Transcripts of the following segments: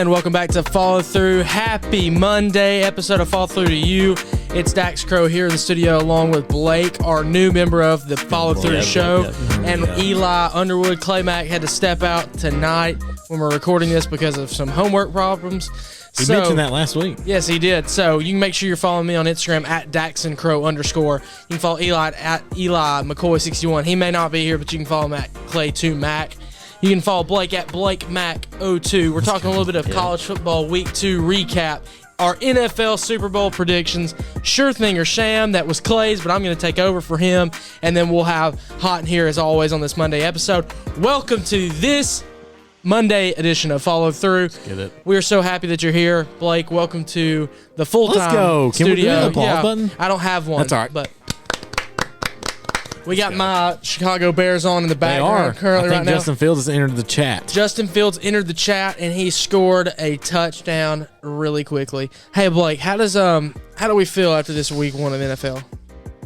And welcome back to Follow Through. Happy Monday episode of Follow Through to you. It's Dax Crow here in the studio along with Blake, our new member of the Follow Through show, and Eli Underwood. Clay Mack had to step out tonight when we're recording this because of some homework problems. He mentioned that last week. Yes, he did. So you can make sure you're following me on Instagram at DaxonCrow_. You can follow Eli at Eli McCoy61. He may not be here, but you can follow him at Clay2Mac. You can follow Blake at BlakeMac02. We're talking a little bit of college football week 2 recap. Our NFL Super Bowl predictions. Sure thing or sham. That was Clay's, but I'm going to take over for him. And then we'll have Hot in Here as always on this Monday episode. Welcome to this Monday edition of Follow Through. Get it. We are so happy that you're here. Blake, welcome to the full-time Let's go. Can studio. we do the applause button? I don't have one. That's all right. But we got my Chicago Bears on in the background currently right now. Justin Fields has entered the chat. Justin Fields entered the chat, and he scored a touchdown really quickly. Hey, Blake, how do we feel after this week 1 of NFL?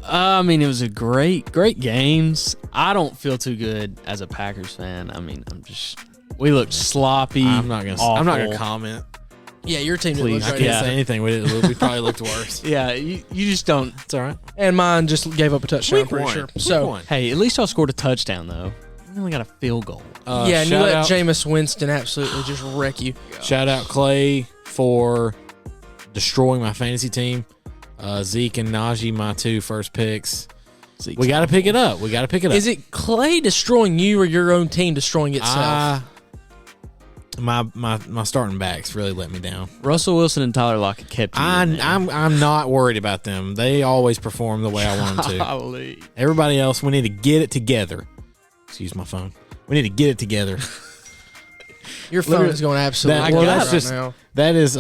I mean, it was a great games. I don't feel too good as a Packers fan. I mean, we looked sloppy. I'm not gonna comment. Yeah, your team didn't look I great. can't say anything. We probably looked worse. Yeah, you just don't. It's all right. And mine just gave up a touchdown, I'm pretty Week sure. one. So, Hey, at least y'all scored a touchdown though. We only got a field goal. yeah, and you shout let out- Jameis Winston absolutely just wreck you. Shout out Clay for destroying my fantasy team. Zeke and Najee, my 2 first picks. We got to pick it up. Is it Clay destroying you or your own team destroying itself? My starting backs really let me down. Russell Wilson and Tyler Lockett kept you in there. I'm not worried about them. They always perform the way I want them to. Golly. Everybody else, we need to get it together. Excuse my phone. We need to get it together. Your phone is going absolutely now. That is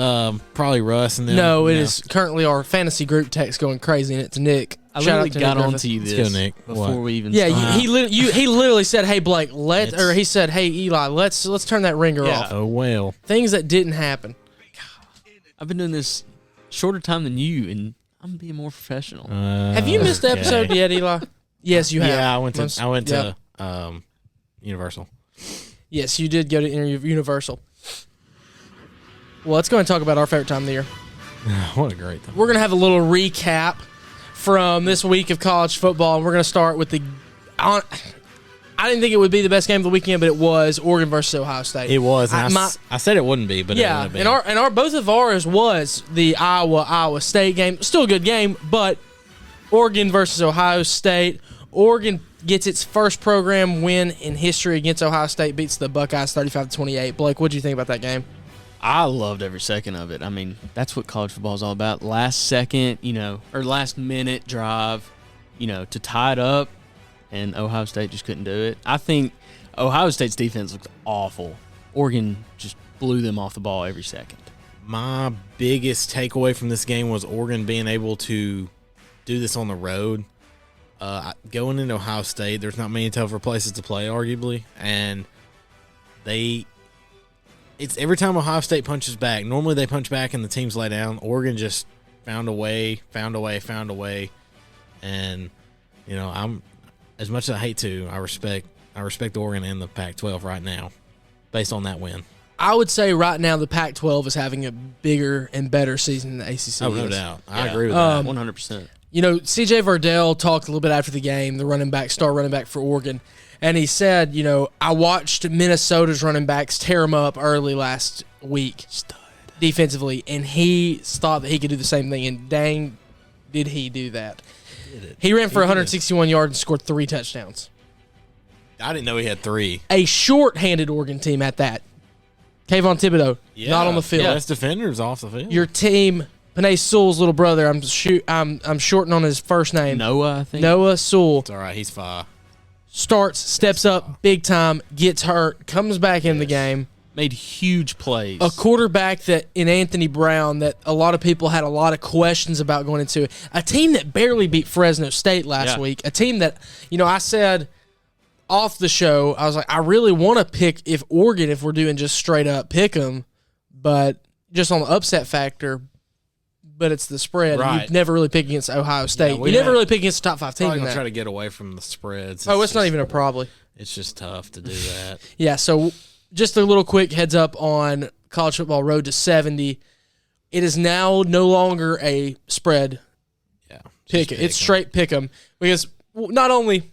probably Russ and them. No, it is currently our fantasy group text going crazy, and it's Nick. I Shout literally out to got Nick on Griffith. to you Let's this go, Nick. before What? we even Yeah, started. he literally said, "Hey Blake, he said, "Hey Eli, let's turn that ringer Yeah. off." Oh well. Things that didn't happen. I've been doing this shorter time than you, and I'm being more professional. Have you missed the episode yet, Eli? Yes, you have. Yeah, I went to Yep. Universal. Yes, you did go to Universal. Well, let's go and talk about our favorite time of the year. What a great time. We're going to have a little recap from this week of college football, and we're going to start with I didn't think it would be the best game of the weekend, but it was Oregon versus Ohio State. It was. And I said it wouldn't be, but yeah, it would have been. and our both of ours was the Iowa State game. Still a good game, but Oregon versus Ohio State. Oregon gets its first program win in history against Ohio State, beats the Buckeyes 35-28. Blake, what did you think about that game? I loved every second of it. I mean, that's what college football is all about. Last second, or last minute drive, to tie it up, and Ohio State just couldn't do it. I think Ohio State's defense looked awful. Oregon just blew them off the ball every second. My biggest takeaway from this game was Oregon being able to do this on the road. Going into Ohio State, there's not many tougher places to play, arguably, and it's every time Ohio State punches back. Normally they punch back and the teams lay down. Oregon just found a way, and I'm as much as I hate to, I respect Oregon and the Pac-12 right now, based on that win. I would say right now the Pac-12 is having a bigger and better season than the ACC. Oh, no is. doubt. I agree with that. 100%. C.J. Verdell talked a little bit after the game, the star running back for Oregon, and he said, I watched Minnesota's running backs tear them up early last week defensively, and he thought that he could do the same thing, and dang, did he do that. He ran for 161 yards and scored 3 touchdowns. I didn't know he had 3. A short-handed Oregon team at that. Kayvon Thibodeau, not on the field. Best defenders off the field. Your team, Panay Sewell's little brother, I'm shorting on his first name. Noah, I think. Noah Sewell. It's all right. He's fine. Steps up big time, gets hurt, comes back in the game. Made huge plays. A quarterback that in Anthony Brown that a lot of people had a lot of questions about going into. A team that barely beat Fresno State last week. A team that, I said off the show, I was like, I really want to pick if we're doing just straight up pick them, but just on the upset factor. But it's the spread. Right. You never really pick against Ohio State. Yeah, you never really pick against the top 5 teams. Probably in gonna that. try to get away from the spreads. It's not even a probably. It's just tough to do that. Yeah, so just a little quick heads up on college football road to 70. It is now no longer a spread pick. It's straight pick 'em, because not only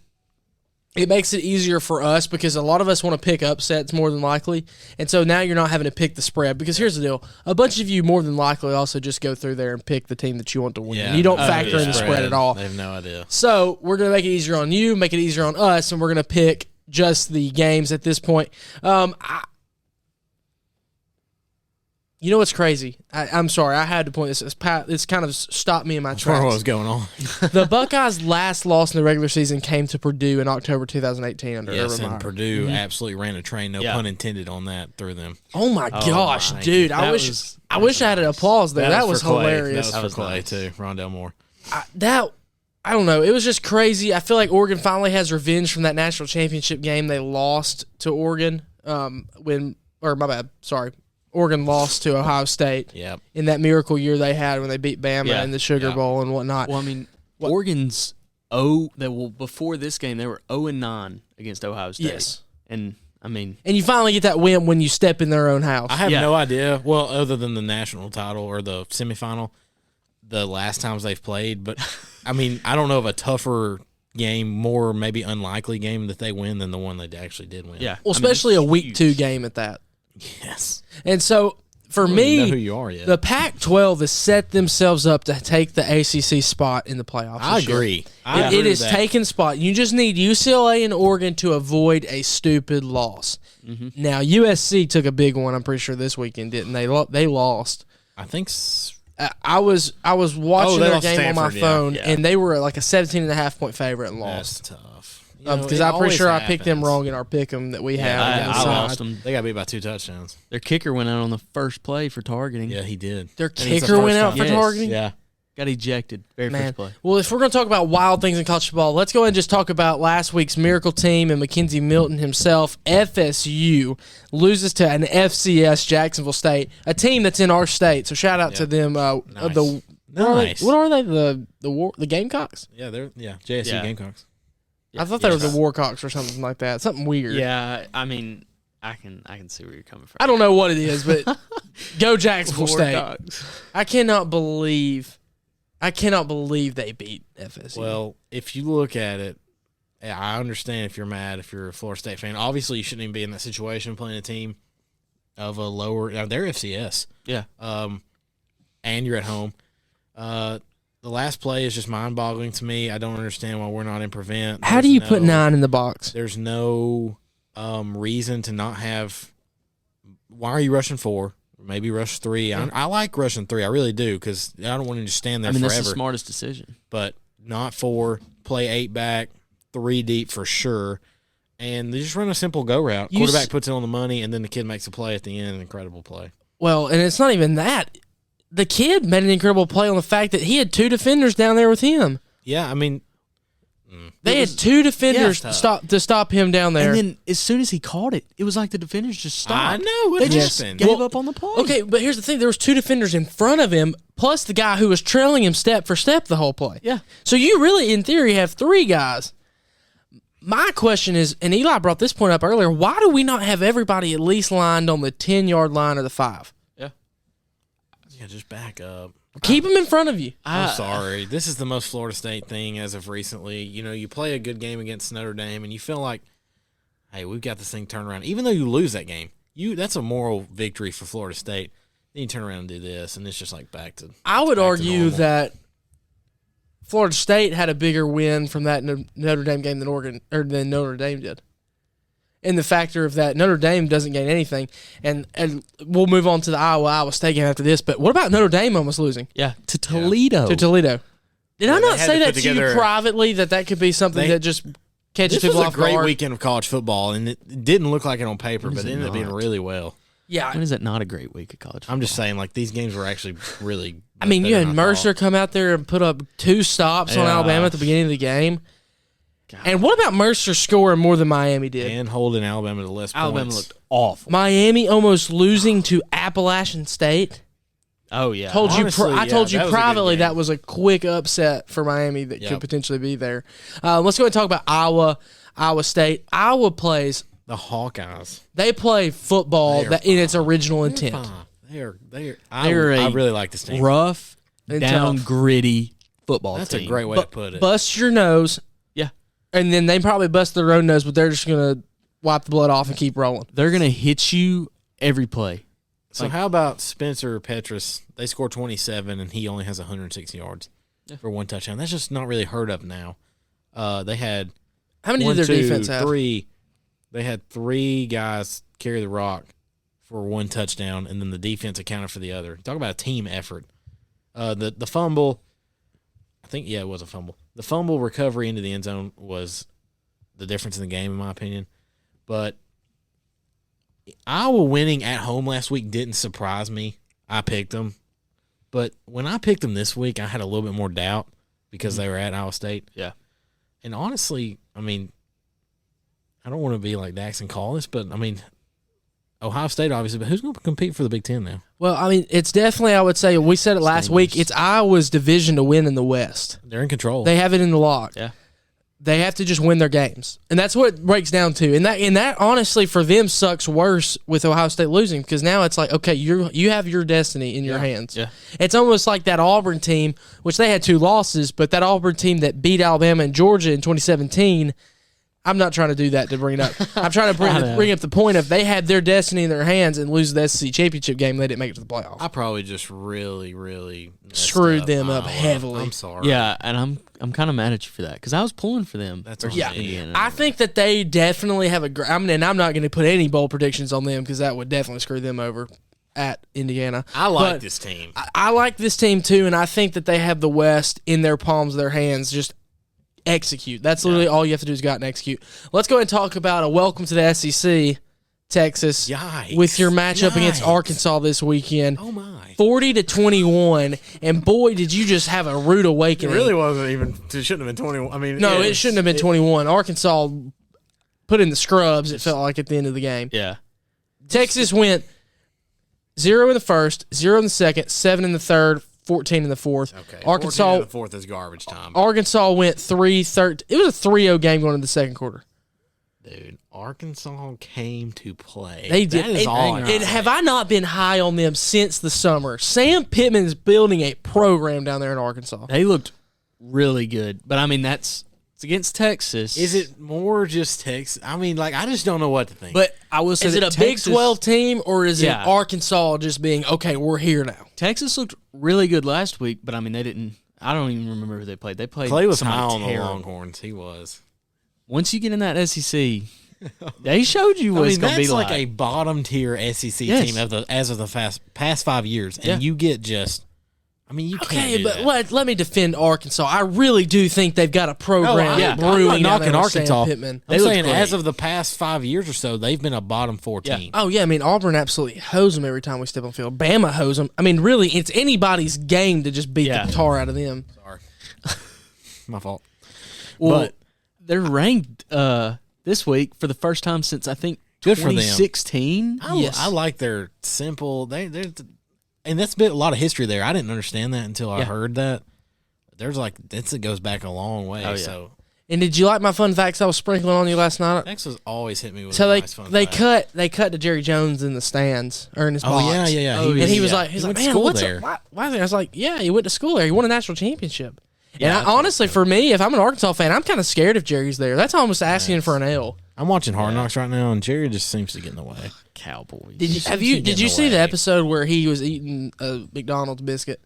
it makes it easier for us, because a lot of us want to pick upsets more than likely, and so now you're not having to pick the spread, because here's the deal. A bunch of you more than likely also just go through there and pick the team that you want to win. You don't factor in the spread at all. They have no idea. So we're going to make it easier on you, make it easier on us, and we're going to pick just the games at this point. You know what's crazy? I'm sorry, I had to point this. It's kind of stopped me in my tracks. What was going on? The Buckeyes' last loss in the regular season came to Purdue in October 2018 under Urban Meyer. And Purdue absolutely ran a train, no pun intended on that, through them. Oh my gosh, dude! I wish I had an applause there. That was hilarious. That was for Clay too. Rondell Moore. I don't know. It was just crazy. I feel like Oregon finally has revenge from that national championship game they lost to Oregon. Oregon lost to Ohio State in that miracle year they had when they beat Bama in the Sugar Bowl and whatnot. Well, I mean, Oregon's before this game they were 0-9 against Ohio State. Yes, and I mean, and you finally get that win when you step in their own house. I have no idea. Well, other than the national title or the semifinal, the last times they've played, but I mean, I don't know of a tougher game, more maybe unlikely game that they win than the one they actually did win. Yeah, well, especially a week 2 game at that. Yes. And so, for me, know who you are yet. The Pac-12 has set themselves up to take the ACC spot in the playoffs. I agree. It is taking spot. You just need UCLA and Oregon to avoid a stupid loss. Mm-hmm. Now, USC took a big one, I'm pretty sure, this weekend, didn't they? They lost. I think I was watching their game Stanford, on my phone, and they were like a 17.5-point favorite and lost. That's tough. Because I'm pretty sure I picked them wrong in our pick 'em that we had. I lost them. They got beat by 2 touchdowns. Their kicker went out on the first play for targeting. Yeah, he did. Their kicker went out for targeting? Yeah. Got ejected. First play. Well, if we're going to talk about wild things in college football, let's go ahead and just talk about last week's miracle team and Mackenzie Milton himself. FSU loses to an FCS Jacksonville State, a team that's in our state. So shout out to them. Nice. What are they? The Gamecocks? Yeah, they're JSU Gamecocks. I thought they were the Warcocks or something like that. Something weird. Yeah, I mean, I can see where you're coming from. I don't know what it is, but go Jacksonville State. I cannot believe they beat FSU. Well, if you look at it, I understand if you're mad, if you're a Florida State fan. Obviously, you shouldn't even be in that situation playing a team of a lower. Now they're FCS. Yeah. And you're at home. The last play is just mind-boggling to me. I don't understand why we're not in prevent. How do you put 9 in the box? There's no reason to not have. Why are you rushing 4? Maybe rush 3. I like rushing 3. I really do, because I don't want to just stand there forever. That's the smartest decision. But not 4. Play 8 back, 3 deep for sure. And they just run a simple go route. Quarterback puts it on the money, and then the kid makes a play at the end. An incredible play. Well, and it's not even that. The kid made an incredible play on the fact that he had 2 defenders down there with him. Yeah, I mean, they had 2 defenders to stop him down there. And then as soon as he caught it, it was like the defenders just stopped. I know. They just gave up on the play. Okay, but here's the thing. There was 2 defenders in front of him, plus the guy who was trailing him step for step the whole play. Yeah. So you really, in theory, have 3 guys. My question is, and Eli brought this point up earlier, why do we not have everybody at least lined on the 10-yard line or the 5? Yeah, just back up. Keep them in front of you. I'm sorry. This is the most Florida State thing as of recently. You know, you play a good game against Notre Dame, and you feel like, hey, we've got this thing turned around. Even though you lose that game, that's a moral victory for Florida State. Then you turn around and do this, and it's just like back to. I would argue that Florida State had a bigger win from that Notre Dame game than Notre Dame did. And the factor of that Notre Dame doesn't gain anything, and we'll move on to the Iowa State game after this. But what about Notre Dame almost losing? Yeah, to Toledo. Did I not say that to you privately, that could be something that just catches people off guard? This was a great weekend of college football, and it didn't look like it on paper, but it ended up being really well. Yeah. When is it not a great week of college football? I'm just saying, like, these games were actually really I mean, you had Mercer come out there and put up 2 stops on Alabama at the beginning of the game. God. And what about Mercer scoring more than Miami did? And holding Alabama to less points. Alabama looked awful. Miami almost losing to Appalachian State. Oh, yeah. I told you privately that was a quick upset for Miami that could potentially be there. Let's go ahead and talk about Iowa State. Iowa plays the Hawkeyes. They play football in its original intent. I really like this team. Rough, And down, tough. gritty football That's team. a great way to put it. Bust your nose. Yeah. And then they probably bust their own nose, but they're just going to wipe the blood off and keep rolling. They're going to hit you every play. So how about Spencer Petras? They scored 27, and he only has 160 yards for one touchdown. That's just not really heard of now. They had How many did their defense have? three. They had 3 guys carry the rock for one touchdown, and then the defense accounted for the other. Talk about a team effort. The fumble, I think, it was a fumble. The fumble recovery into the end zone was the difference in the game, in my opinion. But Iowa winning at home last week didn't surprise me. I picked them. But when I picked them this week, I had a little bit more doubt because they were at Iowa State. Yeah. And honestly, I mean, I don't want to be like Dax and call this, but I mean, Ohio State obviously, but who's going to compete for the Big Ten now? Well, I mean, it's definitely, I would say, we said it last week, dangerous. it's Iowa's division to win in the West. They're in control. They have it in the lock. Yeah. They have to just win their games. And that's what it breaks down to. And that honestly for them sucks worse with Ohio State losing because now it's like, okay, you have your destiny in your hands. Yeah. It's almost like that Auburn team, which they had 2 losses, but that Auburn team that beat Alabama and Georgia in 2017, I'm not trying to do that to bring it up. I'm trying to bring up the point of they had their destiny in their hands and lose the SEC championship game. They didn't make it to the playoff. I probably just really, really Screwed them up Iowa. heavily. I'm sorry. Yeah, and I'm kind of mad at you for that because I was pulling for them. That's versus on me. Indiana. I think that they definitely have and I'm not going to put any bold predictions on them because that would definitely screw them over at Indiana. I like But this team. I like this team too, and I think that they have the West in their palms of their hands. Just execute. That's literally all you have to do is go out and execute. Let's go ahead and talk about a welcome to the SEC, Texas, Yikes. with your matchup against Yikes. Arkansas this weekend. Oh, my. 40-21, and boy, did you just have a rude awakening. wasn't even. It shouldn't have been 21. I mean, No, it shouldn't have been 21. Arkansas put in the scrubs, it felt like, at the end of the game. Yeah. Texas went 0 in the first, 0 in the second, 7 in the third, 14 in the fourth. Okay. Arkansas 14 in the fourth is garbage time. Arkansas went 3-13. It was a 3-0 game going into the second quarter. Dude, Arkansas came to play. They did. That is all. And have I not been high on them since the summer? Sam Pittman is building a program down there in Arkansas. They looked really good, but I mean it's against Texas. Is it more just Texas? I mean, like, I just don't know what to think. But I will say Is it that a Big Texas, 12 team, or is Yeah. it Arkansas just being, okay, we're here now? Texas looked really good last week, but I mean they didn't. I don't even remember who they played. They played. Clay was somebody high on the terrible. Longhorns. He was. Once you get in that SEC, they showed you what it's going to be that's like. like a bottom tier SEC Yes. team as of the past 5 years, and Yeah. you get just. I mean, you can't Okay, do but that. let me defend Arkansas. I really do think they've got a program I'm brewing not down there knocking with Sam Arkansas. Pittman. I'm They saying looked as great. of the past 5 years or so, they've been a bottom 4 Yeah. team. Oh, yeah, I mean, Auburn absolutely hose them every time we step on the field. Bama hose them. I mean, really, it's anybody's game to just beat Yeah. the tar out of them. Sorry, my fault. well, but they're ranked this week for the first time since I think Good for them. 2016. Yes. I like their simple. And that's been a lot of history there. I didn't understand that until I Yeah. heard that. There's like it goes back a long way. Oh, yeah. So And did you like my fun facts I was sprinkling on you last night? Texas always hit me with So a nice fun they fact. cut to Jerry Jones in the stands or in his Oh box. yeah. Oh, And he was Yeah. like, He man, went to school what's there. why there? I was like, yeah, he went to school there. He won a national championship. Yeah, and that's what honestly, for me, if I'm an Arkansas fan, I'm kind of scared if Jerry's there. That's almost asking for an L. I'm watching Hard Knocks right now, and Jerry just seems to get in the way. Cowboys. Did you seems to get did in you the see the way. episode where he was eating a McDonald's biscuit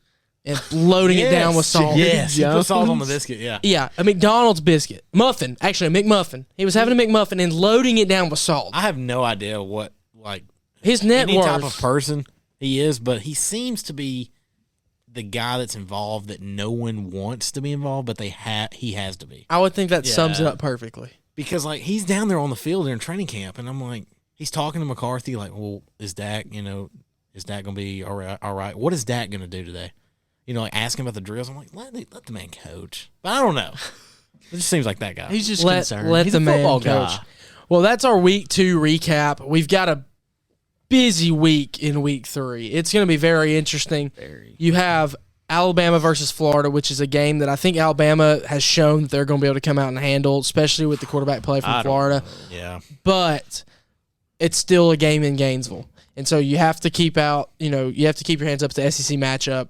and loading it down with salt? Yes, he put Jones. salt on the biscuit. Yeah. Yeah, a McDonald's biscuit. Muffin. Actually, a McMuffin. He was having a McMuffin and loading it down with salt. I have no idea what like His net any worth. type of person he is, but he seems to be the guy that's involved that no one wants to be involved, but he has to be. I would think that sums it Yeah. up perfectly. Because like he's down there on the field during training camp, and I'm like, he's talking to McCarthy like, well, is Dak gonna be all right? What is Dak gonna do today? Like asking about the drills. I'm like, let the man coach. But I don't know. It just seems like that guy. He's just Let concerned. He's the a man football coach. guy. Well, that's our week 2 recap. We've got a busy week in week 3. It's going to be very interesting. Very. You have Alabama versus Florida, which is a game that I think Alabama has shown that they're going to be able to come out and handle, especially with the quarterback play from Florida. Yeah. But it's still a game in Gainesville. And so you have to keep out, you have to keep your hands up to the SEC matchup.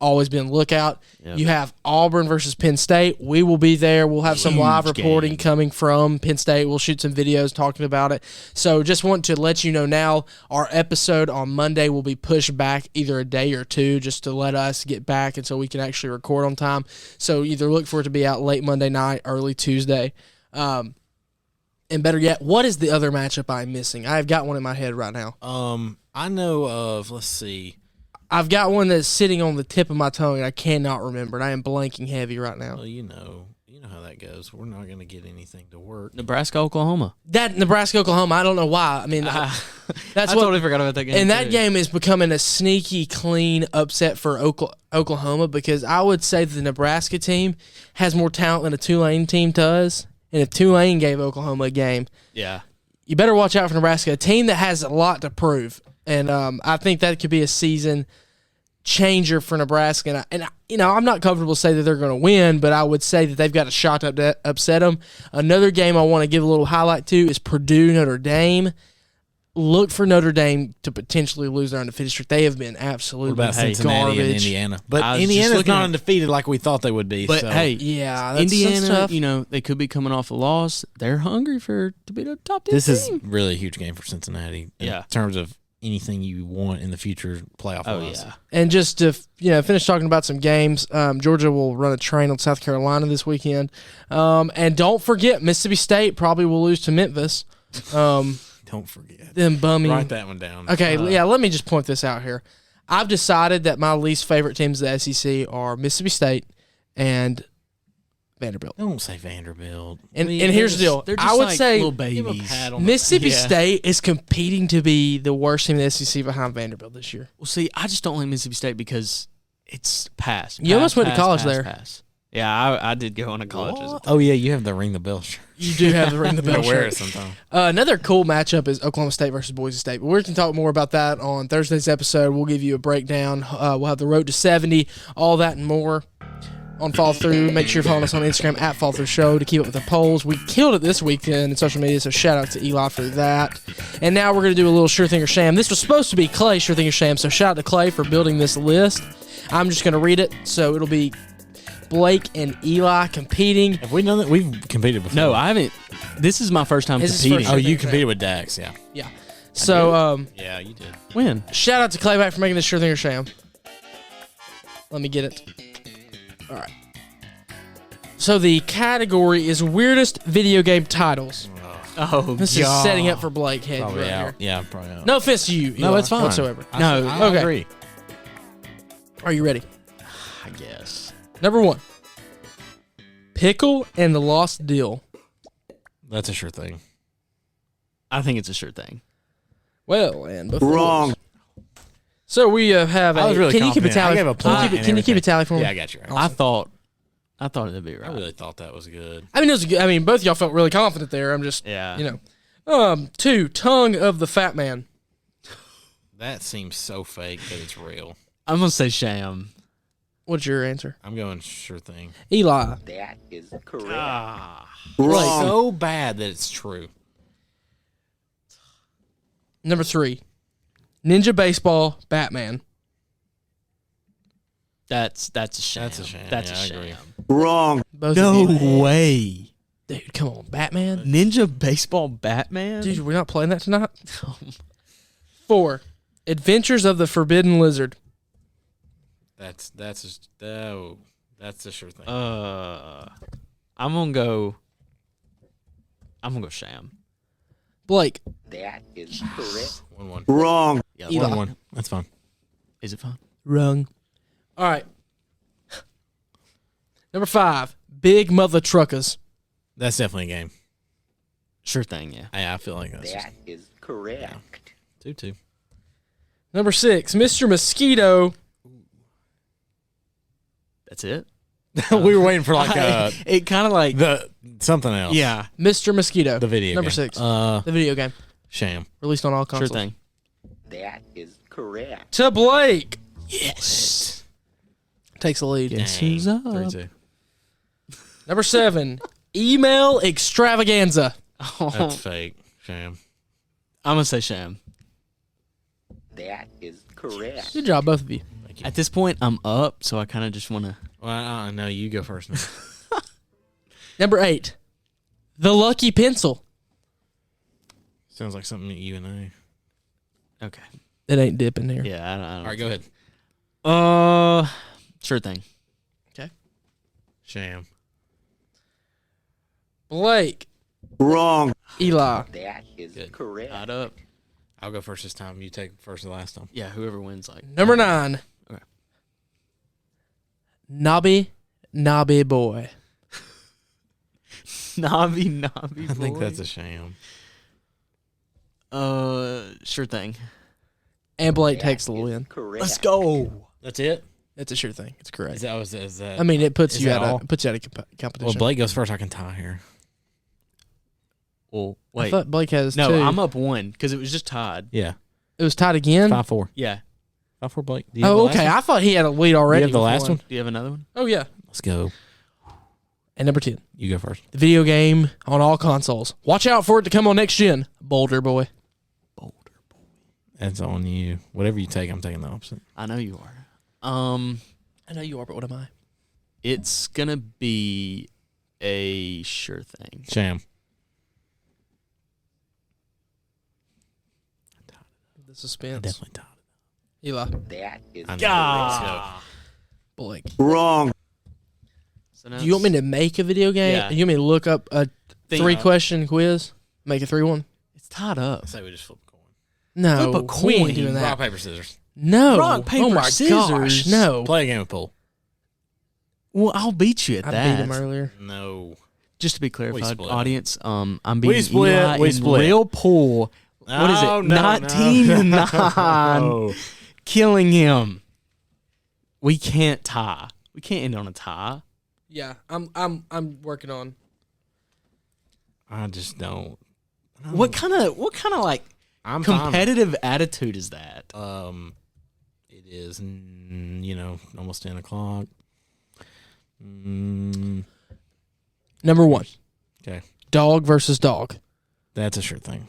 Always be on the lookout. Yep. You have Auburn versus Penn State. We will be there. We'll have some live reporting coming from Penn State. We'll shoot some videos talking about it. So just want to let you know now, our episode on Monday will be pushed back either a day or two just to let us get back and so we can actually record on time. So either look for it to be out late Monday night, early Tuesday. And better yet, what is the other matchup I'm missing? I've got one in my head right now. I know of, let's see. I've got one that's sitting on the tip of my tongue, and I cannot remember it. I am blanking heavy right now. Well, you know how that goes. We're not going to get anything to work. Nebraska, Oklahoma. That Nebraska, Oklahoma, I don't know why. I mean, I totally forgot about that game. And that game is becoming a sneaky, clean upset for Oklahoma because I would say the Nebraska team has more talent than a Tulane team does. And if Tulane gave Oklahoma a game, you better watch out for Nebraska, a team that has a lot to prove. And I think that could be a season changer for Nebraska. And I'm not comfortable to say that they're going to win, but I would say that they've got a shot to upset them. Another game I want to give a little highlight to is Purdue-Notre Dame. Look for Notre Dame to potentially lose their undefeated streak. They have been absolutely garbage. Cincinnati and Indiana? But Indiana's not undefeated like we thought they would be. But, so. hey, that's Indiana, tough. they could be coming off a loss. They're hungry to be the top 10 This team. is really a huge game for Cincinnati in terms of anything you want in the future playoff-wise. Yeah. And just to finish talking about some games, Georgia will run a train on South Carolina this weekend. And don't forget, Mississippi State probably will lose to Memphis. Don't forget. Them bumming. Write that one down. Okay, let me just point this out here. I've decided that my least favorite teams of the SEC are Mississippi State and Vanderbilt. Don't say Vanderbilt. And here's the deal. I would say little babies. Mississippi State is competing to be the worst team in the SEC behind Vanderbilt this year. Well, see, I just don't like Mississippi State because it's pass. You almost went to college there. Pass. Yeah, I did go on to college. Oh, yeah, you have the Ring the Bell shirt. You do have the Ring the Bell shirt. Wear it sometime. Another cool matchup is Oklahoma State versus Boise State. But we can talk more about that on Thursday's episode. We'll give you a breakdown. We'll have the road to 70, all that and more on Follow Through. Make sure you're following us on Instagram at Follow Through Show to keep up with the polls. We killed it this weekend in social media, so shout out to Eli for that. And now we're going to do a little Sure Thing or Sham. This was supposed to be Clay's Sure Thing or Sham, so shout out to Clay for building this list. I'm just going to read it, so it'll be Blake and Eli competing. Have we done that? We've competed before. No, I haven't. This is my first time competing. Oh, you competed with Dax, yeah. Yeah. So, yeah, you did. When? Shout out to Clayback for making this Sure Thing or Sham. Let me get it. All right. So the category is weirdest video game titles. Oh, this is setting up for Blake Head probably right out. here. Yeah, probably out. No offense to you, Eli, no, it's fine whatsoever. I agree. Are you ready? I guess. Number 1, Pickle and the Lost Deal. That's a sure thing. I think it's a sure thing. Well, and both wrong. So we have. I was really can you keep a confident. tally? I gave a point Can you keep a tally for me? Yeah, I got you right. I thought it'd be right. I really thought that was good. I mean, it was good. I mean, both of y'all felt really confident there. I'm just, 2, Tongue of the Fat Man. That seems so fake that it's real. I'm gonna say Sham. What's your answer? I'm going sure thing. Eli. That is correct. Wrong. So bad that it's true. Number 3, Ninja Baseball Batman. That's a sham. That's a sham. That's Yeah, a I sham. agree. Wrong. Both No of you. way. Dude, come on, Batman. Ninja Baseball Batman? Dude, we're not playing that tonight. 4, Adventures of the Forbidden Lizard. That's a sure thing. I'm gonna go Sham. Blake. That is correct. 1-1. Wrong. Yeah, Eli. 1-1. That's fine. Is it fun? Wrong. All right. Number 5, Big Mother Truckers. That's definitely a game. Sure thing, yeah. I feel like that's That is correct. 2-2. Number 6, Mr. Mosquito. That's it? We were waiting for like it kind of like the something else. yeah. Mr. Mosquito. The video Number game. 6. The video game. Sham. Released on all Sure consoles. thing. That is correct. To Blake. Yes. takes the lead. Guess who's up? 3-2. Number 7, email extravaganza. That's fake. Sham. I'm gonna say Sham. That is correct. Good job, both of you. Thank you. At this point, I'm up, so I kind of just want to. Well, no, you go first now. Number 8, the lucky pencil. Sounds like something that you and I. Okay. It ain't dipping here. Yeah, I don't. All right, go ahead. Sure thing. Sham. Blake. Wrong. Eli. That is Good. correct. Tied up. I'll go first this time. You take first the last time. Yeah, whoever wins, like. Number 9, Okay. Nobby boy. Nobby I think that's a sham. Sure thing. And Blake That takes the is win. Correct. go. That's it? It's a sure thing. It's correct. Is that I mean, it puts is you that all? out of competition. Well, Blake goes first. I can tie here. Well, I wait. thought Blake has No, 2. I'm up 1 because it was just tied. Yeah. It was tied again. 5-4. Yeah. 5-4, Blake. Do you have the Oh, last okay. one? I thought he had a lead already. Do you have the with last one? Do you have another one? Oh yeah. Let's go. And number 10, You go first. the video game on all consoles. Watch out for it to come on next gen. Boulder Boy. That's on you. Whatever you take, I'm taking the opposite. I know you are. I know you are, but what am I? It's gonna be a sure thing. Sham. The suspense. Definitely tied. Eli. That is I know. God. Blake. Wrong. So now Do you want me to make a video game? Yeah. You want me to look up a Think- 3-question quiz? Make a 3-1? It's tied up. I say we just flip a coin. No. Flip a We ain't coin. doing that. Rock, paper, scissors. No. Rock, paper, oh my scissors. gosh. No. Play a game of pool. Well, I'll beat you at I that. beat him earlier. No. Just to be clarified, split. audience, I'm beating split. Eli We in split. real pool. What is it? 19-9. No. Killing him. We can't tie. We can't end on a tie. Yeah, I'm working on. I just don't. What kind of like I'm competitive attitude is that? It is, almost 10 o'clock. Mm, Number 1, okay. dog versus dog. That's a sure thing.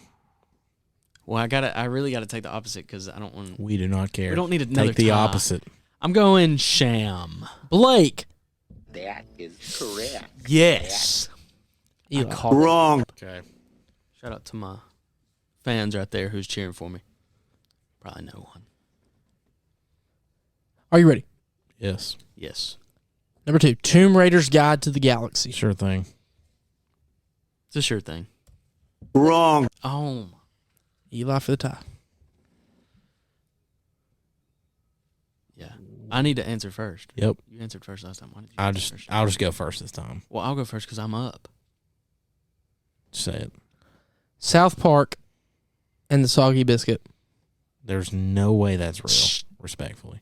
Well, I really gotta take the opposite because I don't want. We do not care. We don't need another Take the tie. opposite. I'm going Sham. Blake. That is correct. Yes. Eli. I called it. Wrong. Okay. Shout out to my fans right there who's cheering for me. Probably no one. Are you ready? Yes. Yes. Number 2, Tomb Raider's Guide to the Galaxy. Sure thing. It's a sure thing. Wrong. Oh. Eli for the tie. Yeah. I need to answer first. Yep. You answered first last time. Why did you I'll answer just first? I'll just go first this time. Well, I'll go first because I'm up. Say it. South Park and the Soggy Biscuit. There's no way that's real. Respectfully,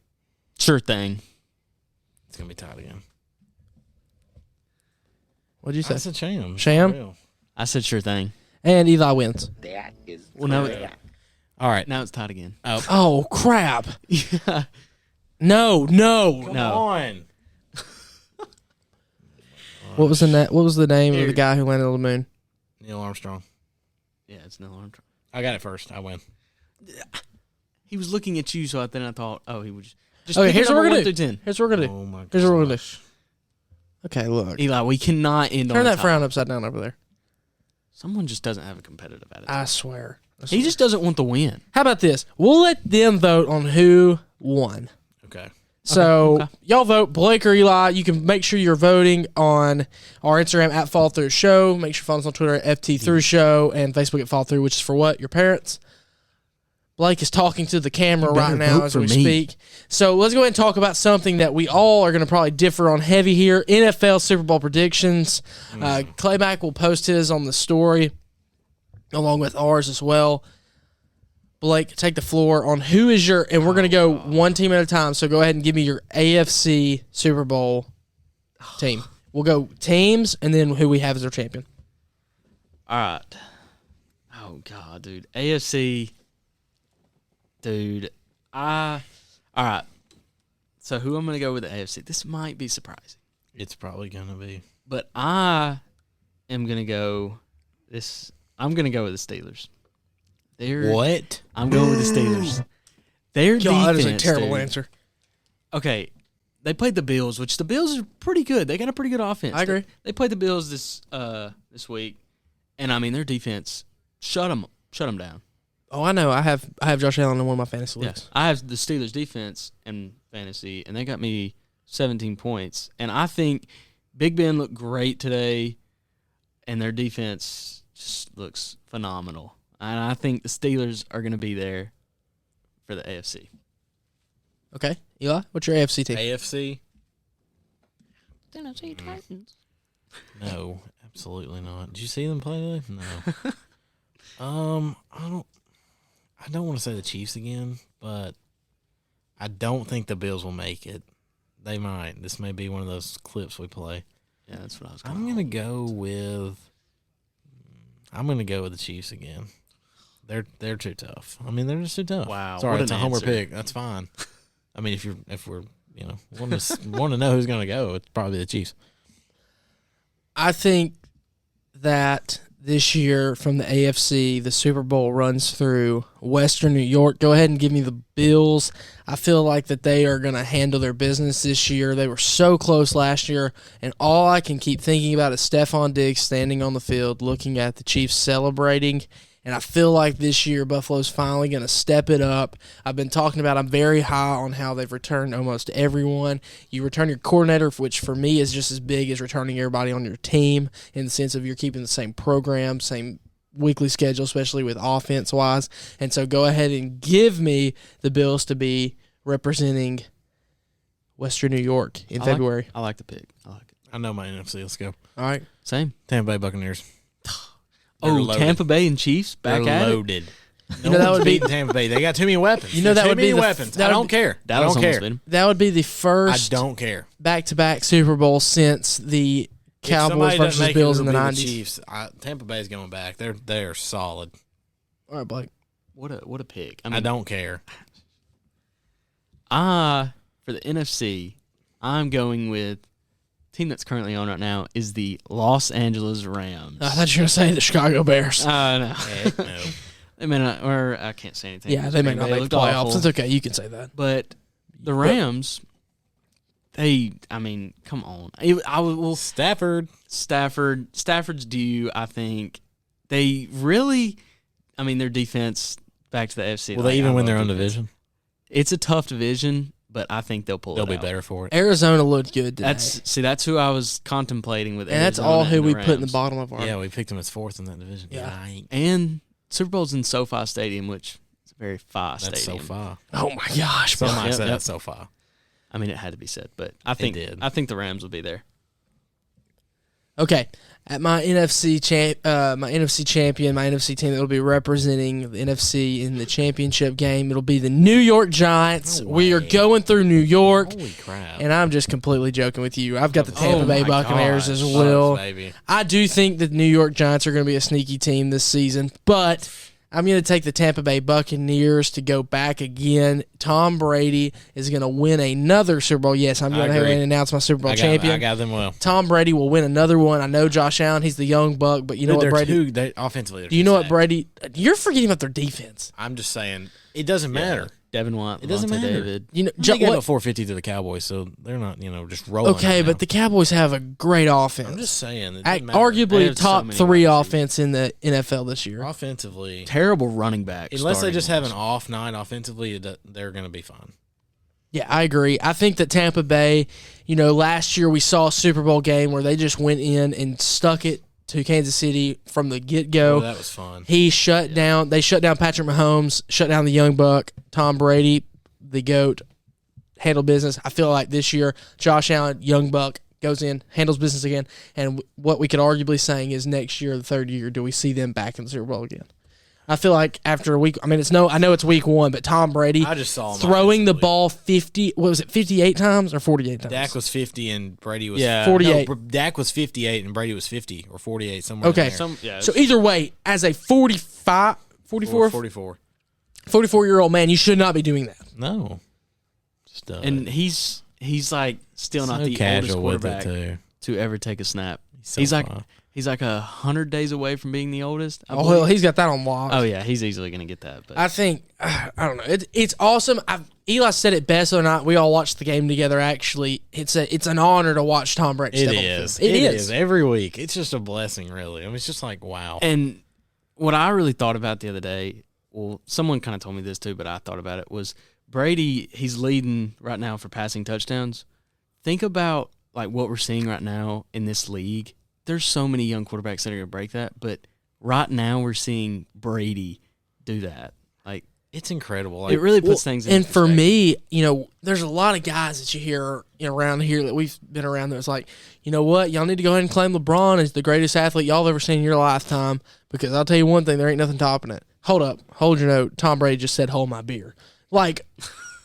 Sure thing. it's gonna be tied again. What'd you say? That's a sham. Sham? For real. I said sure thing. And Eli wins. That is Well, now- correct. All right. Now it's tied again. Oh, Oh crap! Yeah. No. come No. on. What was the name of the guy who landed on the moon? Neil Armstrong. Yeah, it's Neil Armstrong. I got it first. I win. He was looking at you, so I thought, oh, he would just Okay, pick here's a what we're number gonna 1 do. through 10. Here's what we're gonna do. Oh my god. Here's what we're gonna do. Okay, look. Eli, we cannot end on Turn a that tie. frown upside down over there. Someone just doesn't have a competitive attitude. I swear. He just doesn't want the win. How about this? We'll let them vote on who won. Okay. So okay. y'all vote Blake or Eli. You can make sure you're voting on our Instagram at Fall Through Show. Make sure you follow us on Twitter at FT Through Show and Facebook at Fall Through, which is for what? Your parents. Blake is talking to the camera You better right now vote as for we me. speak. So let's go ahead and talk about something that we all are going to probably differ on heavy here. NFL Super Bowl predictions. Clayback will post his on the story along with ours as well. Blake, take the floor on who is your, and we're going to go one team at a time. So go ahead and give me your AFC Super Bowl team. We'll go teams and then who we have as our champion. All right. Oh, God, dude. AFC. Dude, all right. So who I'm going to go with the AFC? This might be surprising, It's probably going to be. but I am going to go I'm going to go with the Steelers. What? I'm going with the Steelers. Their God, that defense, is a terrible dude. answer. Okay, they played the Bills, which the Bills are pretty good. They got a pretty good offense. I agree. They played the Bills this week, and I mean their defense shut them down. Oh, I know. I have Josh Allen in one of my fantasy leagues. I have the Steelers defense in fantasy, and they got me 17 points. And I think Big Ben looked great today, and their defense just looks phenomenal. And I think the Steelers are going to be there for the AFC. Okay, Eli, what's your AFC team? AFC? Tennessee Titans. No, absolutely not. Did you see them play today? No. I don't want to say the Chiefs again, but I don't think the Bills will make it. They might. This may be one of those clips we play. Yeah, that's what I was I'm gonna go with the Chiefs again. They're too tough. I mean, they're just too tough. Wow, Sorry, what it's a an homer answer. pick. That's fine. I mean, if we're want to know who's gonna go, it's probably the Chiefs. I think that this year from the AFC, the Super Bowl runs through Western New York. Go ahead and give me the Bills. I feel like that they are going to handle their business this year. They were so close last year, and all I can keep thinking about is Stephon Diggs standing on the field looking at the Chiefs celebrating. And I feel like this year Buffalo's finally going to step it up. I've been talking about I'm very high on how they've returned almost everyone. You return your coordinator, which for me is just as big as returning everybody on your team in the sense of you're keeping the same program, same weekly schedule, especially with offense-wise. And so go ahead and give me the Bills to be representing Western New York in February. I like the pick. I like it. I know my NFC. Let's go. All right. Same. Tampa Bay Buccaneers. Oh, loaded. Tampa Bay and Chiefs back They're at it. loaded. You know, that would be Tampa Bay. They got too many weapons. You know, that Too would many be the- weapons. that I would don't be- care. I Dallas don't almost care. beat 'em. that would be the I first don't care. back-to-back Super Bowl since the If Cowboys somebody doesn't versus make it, Bills in the it'll be 90s. Chiefs. Tampa Bay's going back. They're solid. All right, Blake. What a pick. I don't care. For the NFC, I'm going with team that's currently on right now is the Los Angeles Rams. I thought you were going to say the Chicago Bears. No. Heck no. They may not, or I can't say anything. Yeah, they may Green not Bay make the looked playoffs. awful. It's okay. You can say that. But the Rams, come on. Stafford's due, I think. They really, their defense back to the FC. Will they even I win love their own defense. division? It's a tough division, but I think they'll pull They'll it be out. better for it. Arizona looked good today. That's who I was contemplating with. and that's Arizona all who and we the put in the Rams. bottom of our. Yeah, we picked them as fourth in that division. Yeah. And Super Bowl's in SoFi Stadium, which is a very far That's so stadium. far. Oh my gosh, bro. Somebody Yep. said Yep. that's so far. It had to be said, but I think did. I think the Rams will be there. Okay, at my NFC champion, my NFC team that will be representing the NFC in the championship game, it'll be the New York Giants. No We are way. going through New York, Holy crap. and I'm just completely joking with you. I've got the Tampa Bay my Buccaneers gosh. as well. Baby. I do think that the New York Giants are going to be a sneaky team this season, but I'm going to take the Tampa Bay Buccaneers to go back again. Tom Brady is going to win another Super Bowl. Yes, I'm going to agree. announce my Super Bowl I champion. got them well. Tom Brady will win another one. I know Josh Allen, he's the young buck, but you know Dude, what, Brady? Offensively, they're Do you too know what, stacked. Brady? You're forgetting about their defense. I'm just saying, it doesn't matter. Devin White, It doesn't Levante matter. David. You know, They gave what- up 450 to the Cowboys, so they're not, just rolling. okay, right but now. the Cowboys have a great offense. I'm just saying, it doesn't matter. They Arguably have so top many 3 wide receivers. offense in the NFL this year. offensively, Terrible running back. unless they just have an starting off night offensively, they're going to be fine. Yeah, I agree. I think that Tampa Bay, last year we saw a Super Bowl game where they just went in and stuck it to Kansas City from the get-go. Oh, that was fun. They shut down Patrick Mahomes, shut down the young buck, Tom Brady, the GOAT, handled business. I feel like this year, Josh Allen, young buck, goes in, handles business again, and what we could arguably saying is next year, the third year, do we see them back in the Super Bowl again? I feel like after a week, I know it's week 1, but Tom Brady I just saw him throwing the offensively. ball 58 times or 48 times? Dak was 50 and Brady was Yeah. 48. No, Dak was 58 and Brady was 50 or 48 somewhere. Okay. in there. So either way, as a 44, 44. 44-year-old man, you should not be doing that. No, Stud. And he's like still not So the oldest casual with it, quarterback too. to ever take a snap. So He's like fun. he's like 100 days away from being the oldest. I Oh, believe. well, he's got that on lock. Oh yeah, he's easily gonna get that. But I think I don't know. It's awesome. Eli said it best the other night. We all watched the game together. Actually, it's an honor to watch Tom Brady. It step on the is. field. It is every week. It's just a blessing, really. I mean, it's just like wow. And what I really thought about the other day, well, someone kind of told me this too, but I thought about it, was Brady, he's leading right now for passing touchdowns. Think about like what we're seeing right now in this league. There's so many young quarterbacks that are going to break that, but right now we're seeing Brady do that. Like It's incredible. Like, it really puts things in And for perspective. me, there's a lot of guys that you hear around here that we've been around that's like, you know what, y'all need to go ahead and claim LeBron as the greatest athlete y'all ever seen in your lifetime, because I'll tell you one thing, there ain't nothing topping it. Hold up. Hold your note. Tom Brady just said, hold my beer. Like,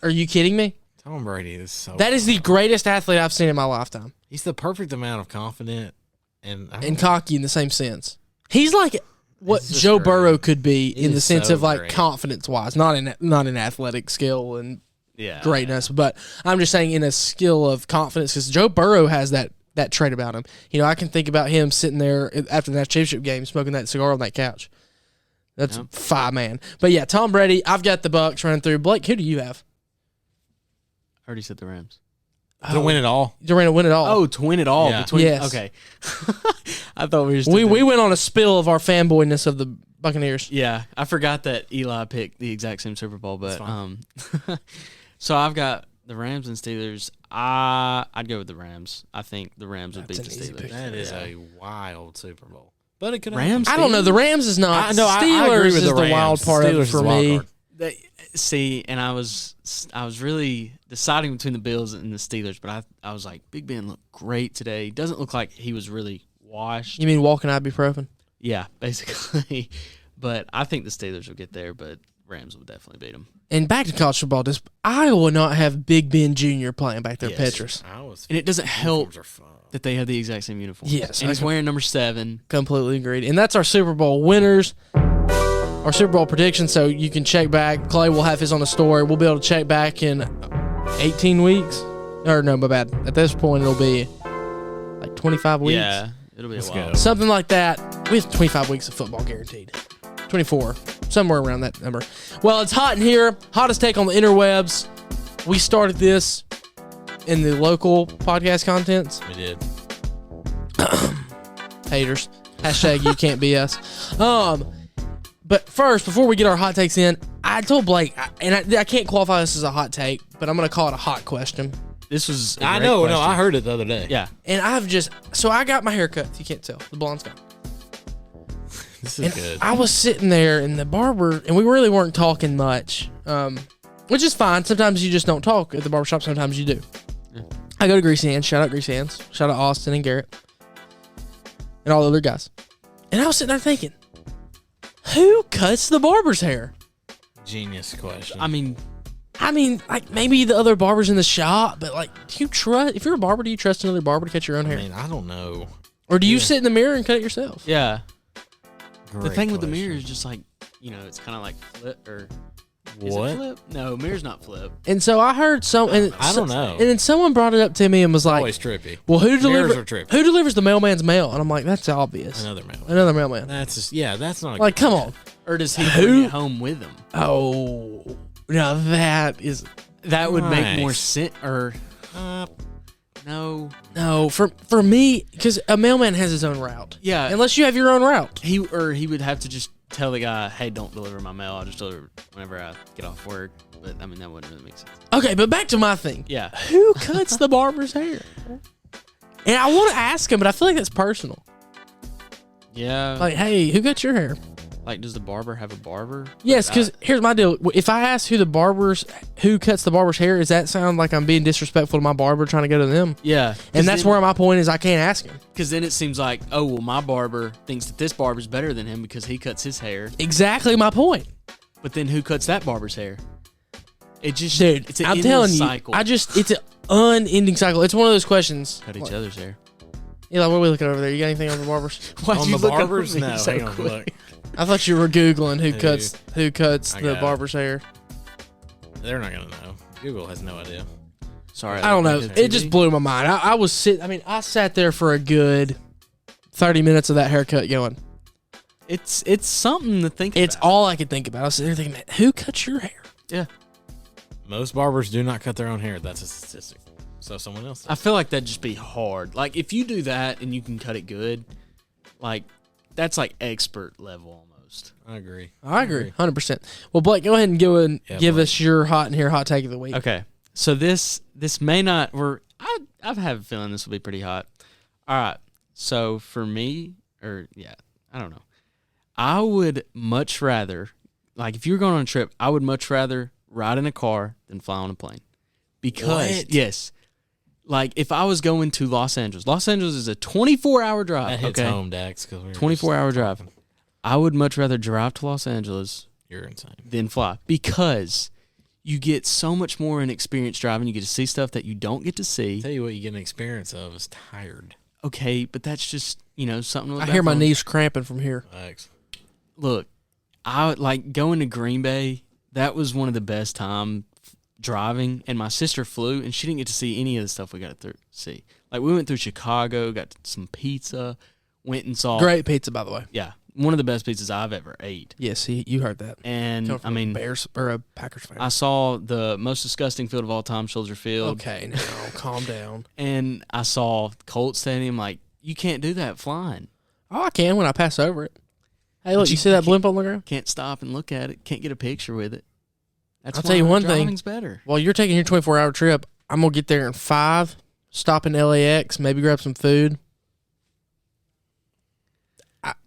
are you kidding me? Tom Brady is so. That is the greatest athlete I've seen in my lifetime. He's the perfect amount of confident and Cocky in the same sense. He's like what It's just Joe great. Burrow could be He in the is sense so of like great. confidence-wise, not in athletic skill and yeah, greatness, but I'm just saying in a skill of confidence, because Joe Burrow has that trait about him. I can think about him sitting there after the national championship game smoking that cigar on that couch. That's Yep. fire, man. But yeah, Tom Brady, I've got the Bucks running through. Blake, who do you have? I already said the Rams. to win it all. Durant to win it all. Oh, to win it all. Yeah. Between, Yes. Okay. I thought we were just we went on a spill of our fanboyness of the Buccaneers. Yeah, I forgot that Eli picked the exact same Super Bowl, but fine. so I've got the Rams and Steelers. I'd go with the Rams. I think the Rams would That's beat an the easy Steelers. pick. That is a wild Super Bowl. But it could Rams? I don't know. The Rams is not. No, I Steelers agree with is the the Rams. wild part of Steelers it is for the wild me. card. See, and I was really deciding between the Bills and the Steelers, but I was like, Big Ben looked great today. He doesn't look like he was really washed. You mean walking ibuprofen? Yeah, basically. But I think the Steelers will get there, but Rams will definitely beat them. And back to college football, does Iowa not have Big Ben Jr. playing back there, Yes. Petrus? And it doesn't help Uniforms are fun. that they have the exact same uniforms. Yes, and he's wearing number 7. Completely agreed. And that's our Super Bowl winners, our Super Bowl predictions. So you can check back. Clay will have his on the story. We'll be able to check back in 18 weeks. Or no, my bad. At this point, it'll be like 25 weeks. Yeah, it'll be Let's a while. go. Something like that. We have 25 weeks of football guaranteed. 24. Somewhere around that number. Well, it's hot in here. Hottest take on the interwebs. We started this in the local podcast contents. We did. Haters. Hashtag you can't be us. But first, before we get our hot takes in, I told Blake, and I can't qualify this as a hot take, but I'm going to call it a hot question. This was a I great know. question. No, I heard it the other day. Yeah. And so I got my hair cut. If you can't tell, the blonde's gone. This is And good. I was sitting there in the barber, and we really weren't talking much, which is fine. Sometimes you just don't talk at the barbershop. Sometimes you do. Yeah. I go to Greasy Hands. Shout out Greasy Hands. Shout out Austin and Garrett and all the other guys. And I was sitting there thinking, who cuts the barber's hair? Genius question. I mean, Like maybe the other barbers in the shop, but like, do you trust? If you're a barber, do you trust another barber to cut your own hair, I don't know. or do you sit in the mirror and cut it yourself? yeah. The Great thing with the question. mirror is just like, it's kind of like flip or is What? it flip? No, mirror's not flip. And so I heard and I don't know. And then someone brought it up to me and was like, Always trippy. "Well, Mirrors are trippy. who delivers the mailman's mail?" And I'm like, "That's obvious. Another man. Another mailman." That's just that's not a Like, good come idea. on. Or does he Who- bring it home with him? Oh, now That would make more Nice. sense. Or no, no for me, because a mailman has his own route. Yeah. Unless you have your own route. he would have to just tell the guy, "Hey, don't deliver my mail. I'll just deliver it whenever I get off work." But I mean, that wouldn't really make sense. Okay, but back to my thing. Yeah. Who cuts the barber's hair? And I want to ask him, but I feel like that's personal. Yeah. Like, hey, who cuts your hair? Like, does the barber have a barber? Yes, because here's my deal. If I ask who cuts the barber's hair, does that sound like I'm being disrespectful to my barber trying to go to them? Yeah. And that's where my point is. I can't ask him. Because then it seems like, oh, well, my barber thinks that this barber's better than him because he cuts his hair. Exactly my point. But then who cuts that barber's hair? It just, Dude, it's an I'm endless telling you, cycle. it's an unending cycle. It's one of those questions. Cut each other's hair. Eli, what are we looking over there? You got anything on the barbers? Why'd On you the look over barbers? me No, so hang on. quick? Look. I thought you were Googling who Hey, cuts I the got it. barber's hair. They're not gonna know. Google has no idea. Sorry, I don't know. look at It just TV. blew my mind. I sat there for a good 30 minutes of that haircut going. It's something to think It's about. all I could think about. I was sitting there thinking, man, who cuts your hair? Yeah. Most barbers do not cut their own hair. That's a statistic. So someone else does. I feel like that'd just be hard. Like, if you do that and you can cut it good, like, that's like expert level almost. I agree. I agree, 100%. Well, Blake, go ahead and give Blake. us your hot take of the week. Okay. So this may not. I have a feeling this will be pretty hot. All right. So for me, I don't know. I would much rather, like, if you were going on a trip, I would much rather ride in a car than fly on a plane. Because What? yes, like if I was going to Los Angeles is a 24-hour drive. That hits okay, home, Dax. 24-hour drive. I would much rather drive to Los Angeles You're insane. than fly because you get so much more in experience driving. You get to see stuff that you don't get to see. Tell you what you get an experience of is tired. Okay, but that's just, something. to look I back hear my on. knees cramping from here. Thanks. Look, I like going to Green Bay. That was one of the best time driving, and my sister flew, and she didn't get to see any of the stuff we got to see. Like, we went through Chicago, got some pizza, went and saw. Great pizza, by the way. Yeah, one of the best pizzas I've ever ate. Yes, you heard that. And Coming from I mean, a Bears or a Packers fan. I saw the most disgusting field of all time, Soldier Field. Okay, now calm down. And I saw Colts Stadium. Like, you can't do that flying. Oh, I can when I pass over it. Hey, look, But you you see that can't- blimp on the ground? Can't stop and look at it. Can't get a picture with it. That's I'll tell you why one thing. driving's better. While you're taking your 24-hour trip, I'm going to get there in 5, stop in LAX, maybe grab some food.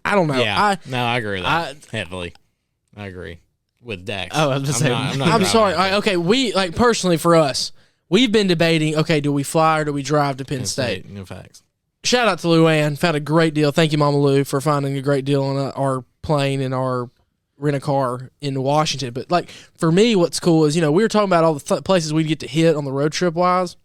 I don't know. Yeah. I agree with that heavily. I agree with Dax. Oh, I was gonna say, not I'm driving sorry. that. Okay, we, like, personally for us, we've been debating, okay, do we fly or do we drive to Penn State? No facts. Shout out to Luann. Found a great deal. Thank you, Mama Lou, for finding a great deal on our plane and our rent-a-car in Washington. But, like, for me, what's cool is, we were talking about all the places we'd get to hit on the road trip-wise,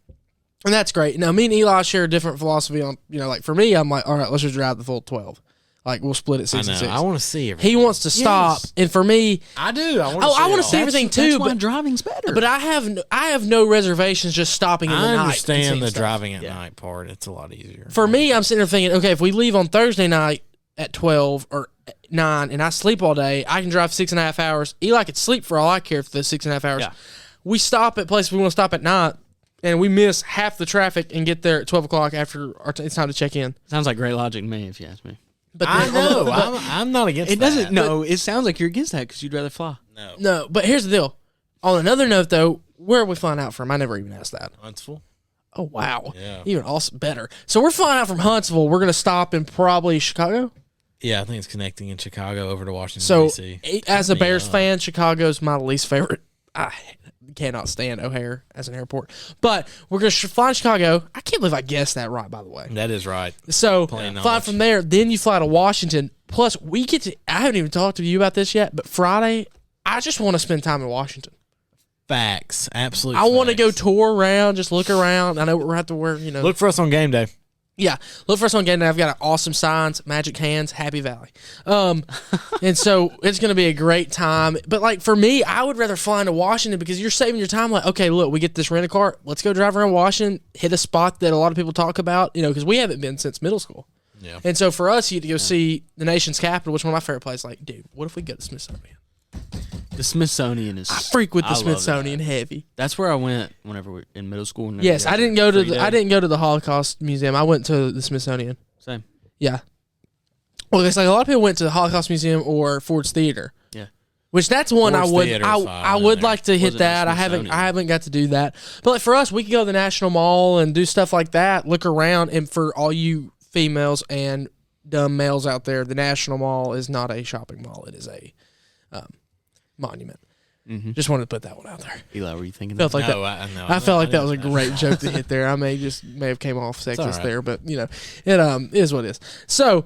and that's great. Now, me and Eli share a different philosophy on, like, for me, I'm like, all right, let's just drive the full 12. Like, we'll split it I 6 and know. 6. I want to see everything. He wants to stop, and for me, I do. I want to Oh, see I wanna it see all. everything too, That's why but- driving's better. but I have no reservations just stopping in the I night. and understand seeing the stuff. driving at Yeah. night part. It's a lot easier. For me, I'm sitting there thinking, okay, if we leave on Thursday night at 12 or 9 and I sleep all day, I can drive 6.5 hours. Eli could sleep for all I care for those 6.5 hours. Yeah. We stop at places we want to stop at night, and we miss half the traffic and get there at 12 o'clock after it's time to check in. Sounds like great logic to me, if you ask me. But I then- know. but- I'm not against It doesn't. that. No, it sounds like you're against that because you'd rather fly. No. no, but here's the deal. On another note, though, where are we flying out from? I never even asked that. Huntsville. Oh, wow. Yeah. Even awesome, better. So we're flying out from Huntsville. We're going to stop in probably Chicago. Yeah, I think it's connecting in Chicago over to Washington, So, D.C. as a Me Bears up. fan, Chicago's my least favorite. I cannot stand O'Hare as an airport. But we're going to fly to Chicago. I can't believe I guessed that right, by the way. That is right. So, Plain fly knowledge. from there. Then you fly to Washington. Plus, we get to, I haven't even talked to you about this yet, but Friday, I just want to spend time in Washington. Facts. Absolute I want to go facts. tour around, just look around. I know we're going to have to wear, Look for us on game day. Yeah, look for us on game day. I've got awesome signs, magic hands, Happy Valley, and so it's going to be a great time. But like for me, I would rather fly into Washington because you're saving your time. Like, okay, look, we get this rent a car. Let's go drive around Washington, hit a spot that a lot of people talk about. Because we haven't been since middle school. Yeah. And so for us, you get to go see the nation's capital, which is one of my favorite places. Like, dude, what if we go to Smithsonian? The Smithsonian is. I freak with the love Smithsonian that. heavy. That's where I went whenever we were in middle school. whenever Yes, we had I didn't the go to free the, I day. didn't go to the Holocaust Museum. I went to the Smithsonian. Same. Yeah. Well, it's like a lot of people went to the Holocaust Museum or Ford's Theater. Yeah. Which that's one Ford's I would Theater's fine I in would there. like to hit Wasn't the that. I Smithsonian. haven't got to do that. But like for us, we could go to the National Mall and do stuff like that, look around, and for all you females and dumb males out there, the National Mall is not a shopping mall. It is a monument. Mhm. Just wanted to put that one out there. Eli, were you thinking Felt that? like No, that. I I felt like that didn't was a know. great joke to hit there. I may have came off sexist all right. there, but it is what it is. So,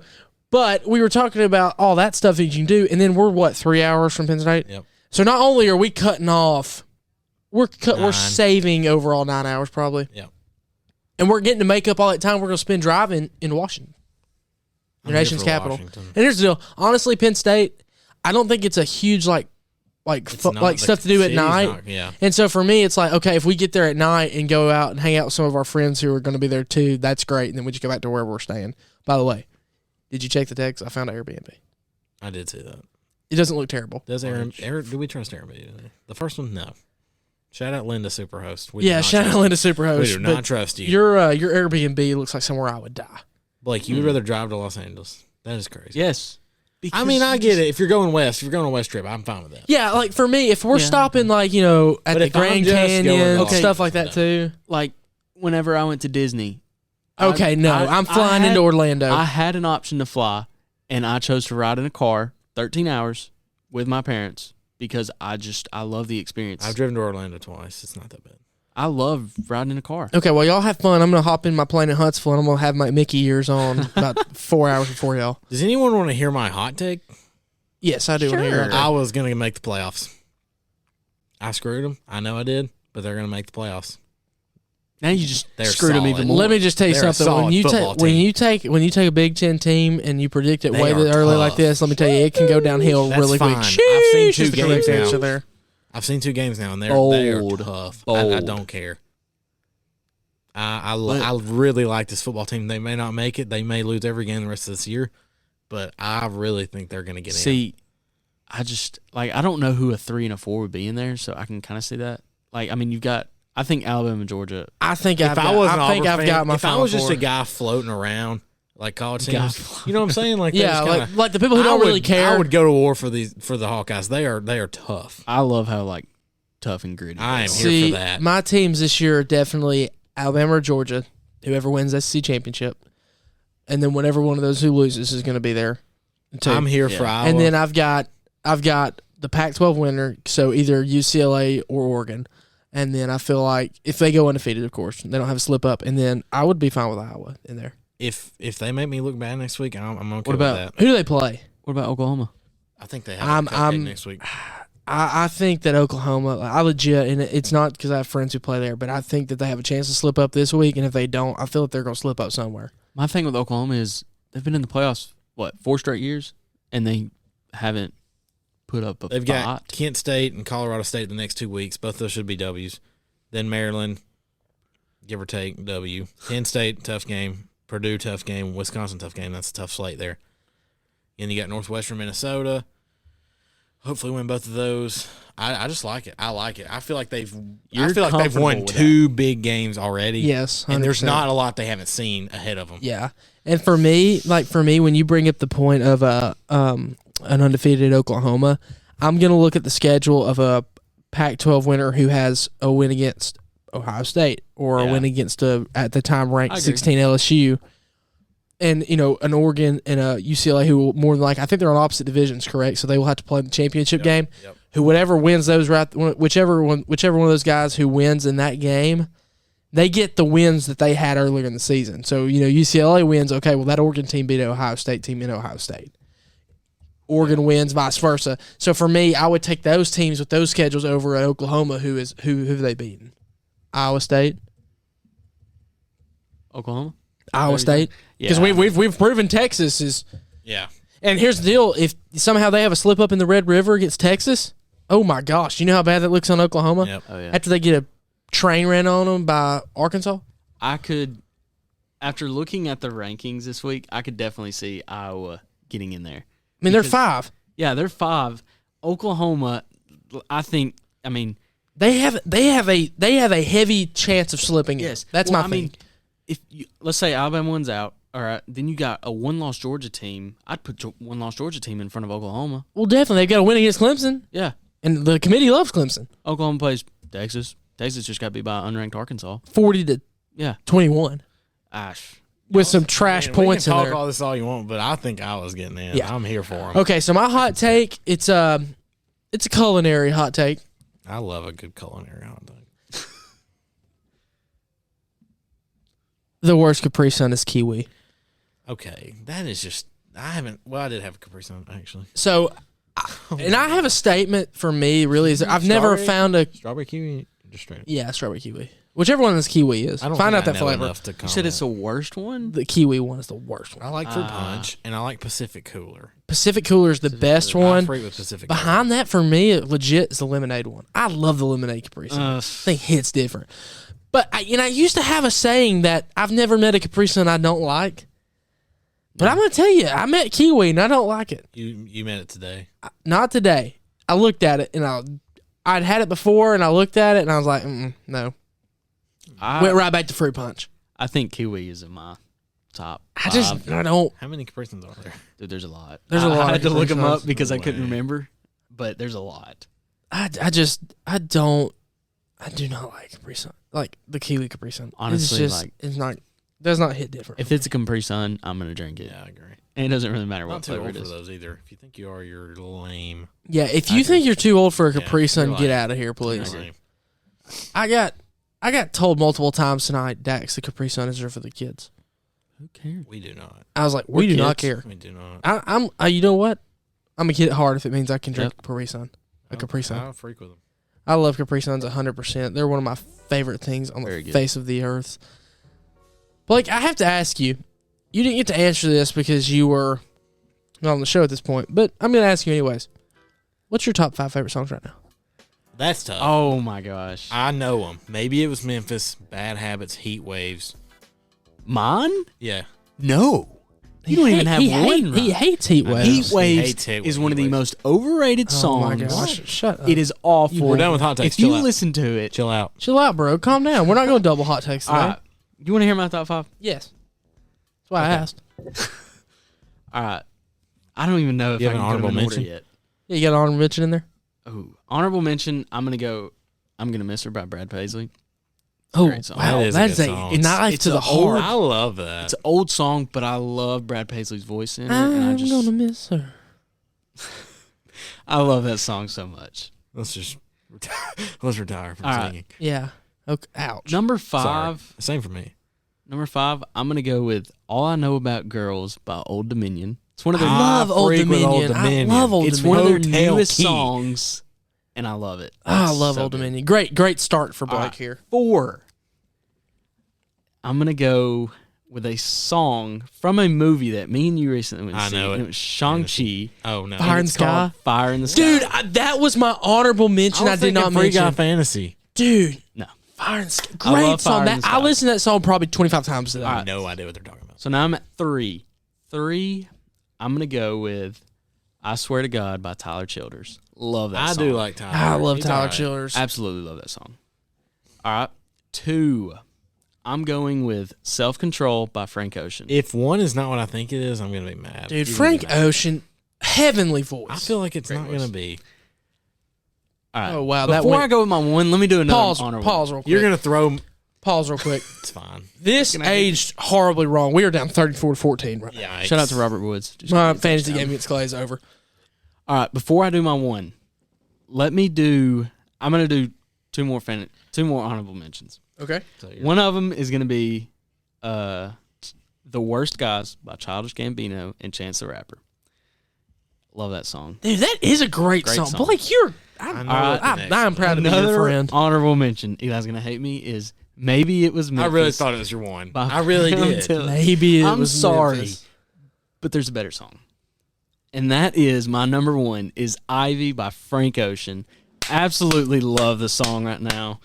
but we were talking about all that stuff that you can do, and then we're 3 hours from Penn State. Yep. So not only are we cutting off, we're 9. saving overall 9 hours probably, Yep. and we're getting to make up all that time we're going to spend driving in Washington, the I'm here nation's for capital. Washington. And here's the deal: honestly, Penn State, I don't think it's a huge like stuff to do at night. Yeah. And so for me, it's like, okay, if we get there at night and go out and hang out with some of our friends who are going to be there too, that's great. And then we just go back to wherever we're staying. By the way, did you check the text? I found an Airbnb. I did see that. It doesn't look terrible. Does Aaron do we trust Airbnb? The first one? No. Shout out Linda Superhost. Shout out Linda Superhost. We do not trust you. Your Airbnb looks like somewhere I would die. Blake, you would rather drive to Los Angeles. That is crazy. Yes. I mean, I get it. If you're going west, if you're going on a west trip, I'm fine with that. Yeah, like for me, if we're stopping like, at But the if I'm Grand just Canyon, going stuff like that too. Like whenever I went to Disney. Okay, I'm flying into Orlando. I had an option to fly, and I chose to ride in a car 13 hours with my parents because I love the experience. I've driven to Orlando twice. It's not that bad. I love riding in a car. Okay, well, y'all have fun. I'm going to hop in my plane in Huntsville, and I'm going to have my Mickey ears on about 4 hours before y'all. Does anyone want to hear my hot take? Yes, I do want to hear it. I was going to make the playoffs. I screwed them. I know I did, but they're going to make the playoffs. Now you just They're screwed them solid. even more. Let me just tell you They're a something. solid When you football when you take a Big Ten team and you predict it They way are early like tough. this, let me tell you, it can go downhill That's really fine. quick. I've seen Sheesh, two is the games correct now. answer there. I've seen 2 games now, and they are Bold. tough. I Bold. don't care. I really like this football team. They may not make it. They may lose every game the rest of this year, but I really think they're going to get in. See, I just I don't know who a 3 and a 4 would be in there, so I can kind of see that. I mean, you've got I think Alabama and Georgia. I think If I was an Auburn I've fan, got my if I Final was just Four. a guy floating around like college Guy teams, you know what I'm saying? Like, they Yeah, just kinda- like the people who I don't would- really care. I would go to war for the Hawkeyes. They are tough. I love how tough and gritty. I am they are. here See, for that. my teams this year are definitely Alabama or Georgia, whoever wins SEC championship, and then whenever one of those who loses is going to be there. Too. I'm here for Iowa. And then I've got the Pac-12 winner, so either UCLA or Oregon. And then I feel like if they go undefeated, of course, they don't have a slip up, and then I would be fine with Iowa in there. if they make me look bad next week, I'm okay What about- with that. Who do they play? What about Oklahoma? I think they have a cupcake next week. I think that Oklahoma, I legit, and it's not because I have friends who play there, but I think that they have a chance to slip up this week, and if they don't, I feel like they're going to slip up somewhere. My thing with Oklahoma is they've been in the playoffs 4 straight years, and they haven't put up a They've fight. got Kent State and Colorado State the next 2 weeks. Both those should be W's. Then Maryland, give or take, W. Penn State, tough game. Purdue, tough game. Wisconsin, tough game. That's a tough slate there. And you got Northwestern Minnesota. Hopefully win both of those. I just like it. I like it. I feel like they've You're won comfortable with 2 big games already. Yes, 100%. And there's not a lot they haven't seen ahead of them. Yeah, and for me, when you bring up the point of an undefeated Oklahoma, I'm gonna look at the schedule of a Pac-12 winner who has a win against Ohio State or a win against at the time ranked 16 LSU, and an Oregon and a UCLA who will more than I think they're on opposite divisions, correct? So they will have to play the championship game. Yep. Whoever wins those, whichever one of those guys who wins in that game, they get the wins that they had earlier in the season. So, UCLA wins, okay, well, that Oregon team beat an Ohio State team in Ohio State. Oregon wins, vice versa. So, for me, I would take those teams with those schedules over at Oklahoma, who have they beaten? Iowa State? Oklahoma? Iowa State? Because Yeah. we've proven Texas is... Yeah. And here's the deal. If somehow they have a slip-up in the Red River against Texas, oh, my gosh. You know how bad that looks on Oklahoma? Yep. Oh, yeah. After they get a train ran on them by Arkansas? I could, after looking at the rankings this week, I could definitely see Iowa getting in there. I mean, they're Because- 5. Yeah, they're 5. Oklahoma, They have a heavy chance of slipping in. yes, That's well, my thing. if let's say Alabama wins out, all right, then you got a one-loss Georgia team. I'd put one-loss Georgia team in front of Oklahoma. Well, definitely. They've got to win against Clemson, Yeah, and the committee loves Clemson. Oklahoma plays Texas. Texas just got beat by unranked Arkansas. 40-21 Yeah, Ash. with some trash Man, points we in can there. talk all this all you want, but I think Iowa's getting in. Yeah. I'm here for them. Okay, so my hot take, it's a culinary hot take. I love a good culinary hot dog. The worst Capri Sun is kiwi. Okay, that is just I did have a Capri Sun actually. So, and I have a statement for me. Really, is I've never Strawberry? found a Strawberry kiwi. Just straight. Yeah, strawberry kiwi. Whichever one this kiwi is. I don't Find think out I that know flavor. enough to You said it's the comment. worst one? The kiwi one is the worst I one. like Fruit Punch and I like Pacific Cooler. Pacific Cooler is the best I one. freak with Pacific Behind that, for me, legit is the lemonade one. I love the lemonade Capri Sun. I think hits different. But I used to have a saying that I've never met a Capri Sun I don't like. But I'm gonna tell you, I met kiwi and I don't like it. You meant it today. Not today. I looked at it and I'd had it before and I looked at it and I was like, no. Went right back to Fruit Punch. I think kiwi is in my top. I don't. How many Capri Suns are there? Dude, there's a lot. There's a lot I had of to look them Capri up Suns. because No I couldn't way. remember, but there's a lot. I do not like Capri Sun. Like the kiwi Capri Sun. Honestly, it's just, does not hit different. If it's a Capri Sun, I'm gonna drink it. Yeah, I agree. And it doesn't really matter Not what too flavor old it for is. those either. If you think you are, you're lame. Yeah, if I you agree. think you're too old for a Capri Yeah, Sun, you're get lame. out of here, please. You're lame. I got told multiple times tonight, Dax, the Capri Sun is there for the kids. Who cares? We do not. I was like, we do not kids. care. We do not. I'm you know what? I'm gonna get it hard if it means I can drink Yep. Capri Sun. A Capri Sun. I'll freak with them. I love Capri Suns 100%. They're one of my favorite things on Very the good. face of the earth. Blake, I have to ask you. You didn't get to answer this because you were not on the show at this point, but I'm going to ask you anyways. What's your top 5 favorite songs right now? That's tough. Oh my gosh. I know them. Maybe it was Memphis, Bad Habits, Heat Waves. Mine? Yeah. No. You don't even have one. He hates Heat I know. Waves. Heat He Waves hates Heat is one of the Waves. most overrated Oh songs. my gosh. Shut up. It is awful. We're done with hot takes. If you Chill out. listen to it, Chill out. Chill out, bro. Calm down. We're not going double hot takes today. all right. You want to hear my top 5? Yes. That's why I asked. All right. I don't even know if You I have can an put them in honorable order mention? yet. Yeah, you got an honorable mention in there? Oh, honorable mention. I'm gonna miss her by Brad Paisley. Oh, Great song. wow. That is a That's good a song. knife It's to the a old- heart. I love that. It's an old song, but I love Brad Paisley's voice in it, and I'm going to miss her. I love that song so much. Let's just let's retire from All right. singing. Yeah. Okay. Ouch. Number Sorry. 5. Same for me. Number 5. I'm gonna go with "All I Know About Girls" by Old Dominion. It's one of their Ah, love Old freak with Old Dominion. I Dominion. love Old it's Dominion. one of their Hotel newest Key. songs, and I love it. I It's love so Old good. Dominion. Great start for All Blake right. here. 4. I'm gonna go with a song from a movie that me and you recently went to I see. know and it. it was Shang-Chi. Oh no. Fire in It's the Sky? called Fire in the Sky. Dude, that was my honorable mention. I did not Free Guy mention. Fantasy. Dude, No. Fire in the Sky. I Great love Fire song. in the I Sky. listened to that song probably 25 times today. I have no idea what they're talking about. So now I'm at 3. 3, I'm gonna go with "I Swear to God" by Tyler Childers. Love that I song. do like Tyler. I love He's Tyler alright. Childers. Absolutely love that song. All right. 2, I'm going with "Self Control" by Frank Ocean. If one is not what I think it is, I'm gonna be mad. Dude, You're Frank gonna be mad. Ocean, heavenly voice. I feel like it's Great not voice. gonna be. All right. Oh, wow, that Before went- I go with my one, let me do another Pause honorable. real quick. You're gonna throw. Pause real quick. It's fine. This aged horribly wrong. We are down 34-14 right now. Yeah. Shout out to Robert Woods. Just My gave me a fantasy touchdown. game against Clay is over. All right, before I do my one, let me do. I'm gonna do two more honorable mentions. Okay. One of them is gonna be, "The Worst Guys" by Childish Gambino and Chance the Rapper. Love that song. Dude, that is a great Great song. song. Blake, you're. I know I'm, what the I'm, next I'm proud to be your Another friend. honorable mention. Eli's gonna hate me. Is "Maybe It Was I Memphis." really thought it was your one. by I really Pam did. Tillis. Maybe it I'm was sorry, Memphis. but there's a better song, and that is my number one. Is "Ivy" by Frank Ocean. Absolutely love the song right now.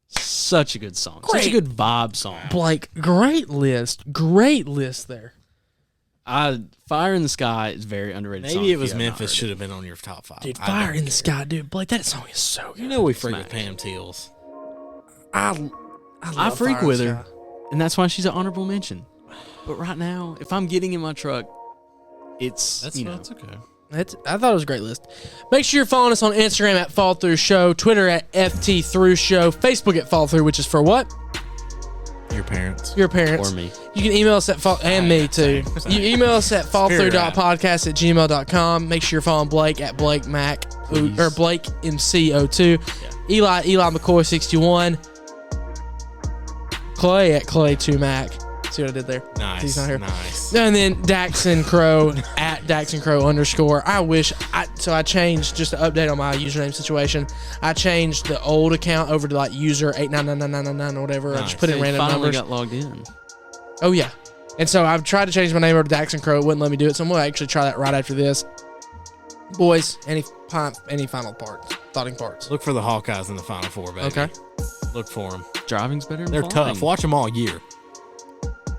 Such a good song. Such Great. a good vibe song. Blake, great list. Great list there. Fire in the Sky is a very underrated song. Maybe it if was you have not Memphis. heard Should have been on your top 5. Dude, I Fire don't in the care. Sky, dude. Blake, that song is so good. You know we freak with Smack. Pam Teals. I I love freak Fire in with the her, Sky. and that's why she's an honorable mention. But right now, if I'm getting in my truck, it's That's you know that's okay. I thought it was a great list. Make sure you're following us on Instagram at Fall Through Show, Twitter at FT Through Show, Facebook at Fall Through, which is for what? Your parents. Your parents. or me. You can email us at and me too. Same. You email us at Figure it out. followthrough.podcast@gmail.com. Make sure you're following Blake at Blake Mac Please. or Blake MC02. Eli McCoy 61. Clay at Clay 2 Mac. See what I did there? Nice. He's not here. Nice. And then Dax and Crow at at Dax and Crow _ So I changed, just to update on my username situation. I changed the old account over to like user 8999999 or whatever. I just put in random finally numbers. got logged in. Oh yeah. And so I've tried to change my name over to Dax and Crow. It wouldn't let me do it. So I'm going to actually try that right after this. Boys, any final thoughting parts? Look for the Hawkeyes in the Final Four, baby. Okay. Look for them. Driving's better than They're flying. tough. Watch them all year.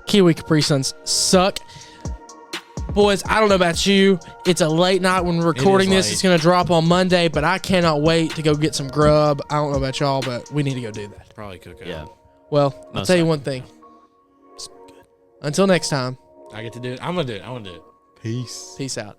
Kiwi Capri Suns suck. Boys, I don't know about you. It's a late night when we're recording this. late. It's going to drop on Monday, but I cannot wait to go get some grub. I don't know about y'all, but we need to go do that. Probably cook out. Yeah. Well, I'll Most tell you likely. one thing. Until next time, I get to do it. I'm going to do it. I want to do it. Peace. peace out.